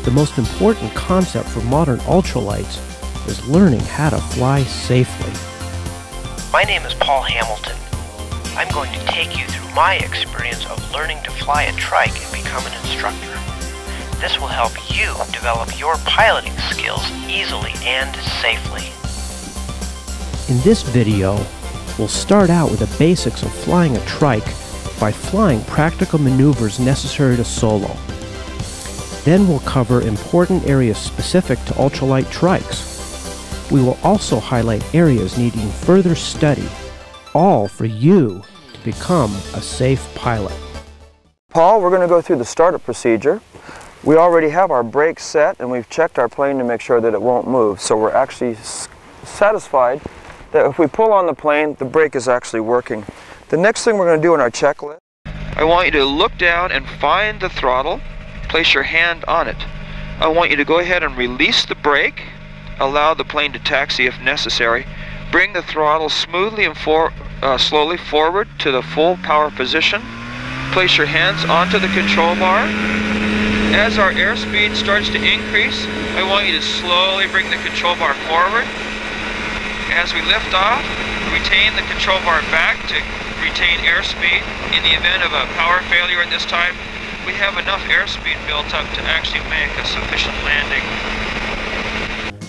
The most important concept for modern ultralights is learning how to fly safely. My name is Paul Hamilton. I'm going to take you through my experience of learning to fly a trike and become an instructor. This will help you develop your piloting skills easily and safely. In this video, we'll start out with the basics of flying a trike by flying practical maneuvers necessary to solo. Then we'll cover important areas specific to ultralight trikes. We will also highlight areas needing further study, all for you to become a safe pilot. Paul, we're going to go through the startup procedure. We already have our brakes set and we've checked our plane to make sure that it won't move. So we're actually satisfied that if we pull on the plane, the brake is actually working. The next thing we're going to do in our checklist, I want you to look down and find the throttle, place your hand on it. I want you to go ahead and release the brake, allow the plane to taxi if necessary, bring the throttle smoothly and slowly forward to the full power position, place your hands onto the control bar. As our airspeed starts to increase, I want you to slowly bring the control bar forward. As we lift off, retain the control bar back to retain airspeed. In the event of a power failure at this time, we have enough airspeed built up to actually make a sufficient landing.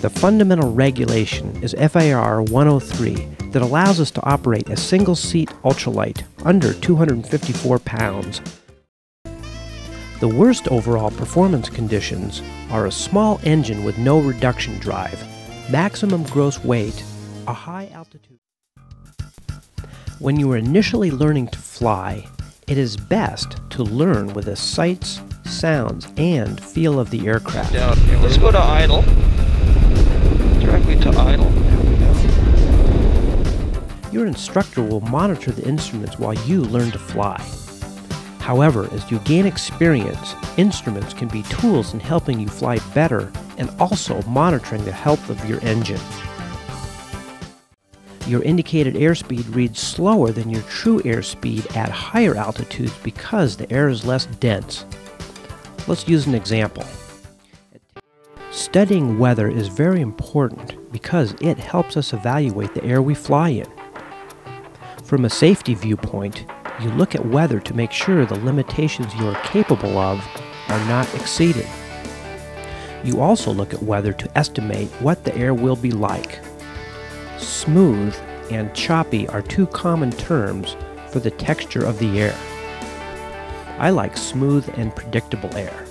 The fundamental regulation is FAR 103 that allows us to operate a single-seat ultralight under 254 pounds. The worst overall performance conditions are a small engine with no reduction drive, maximum gross weight, a high altitude. When you are initially learning to fly, it is best to learn with the sights, sounds, and feel of the aircraft. Down here. Let's go to idle. Directly to idle. Your instructor will monitor the instruments while you learn to fly. However, as you gain experience, instruments can be tools in helping you fly better and also monitoring the health of your engine. Your indicated airspeed reads slower than your true airspeed at higher altitudes because the air is less dense. Let's use an example. Studying weather is very important because it helps us evaluate the air we fly in. From a safety viewpoint, you look at weather to make sure the limitations you are capable of are not exceeded. You also look at weather to estimate what the air will be like. Smooth and choppy are two common terms for the texture of the air. I like smooth and predictable air.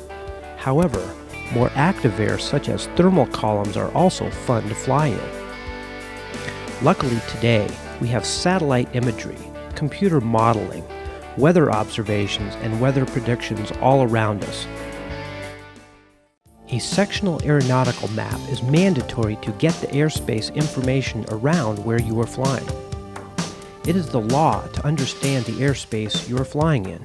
However, more active air such as thermal columns are also fun to fly in. Luckily today, we have satellite imagery, computer modeling, weather observations, and weather predictions all around us. A sectional aeronautical map is mandatory to get the airspace information around where you are flying. It is the law to understand the airspace you are flying in.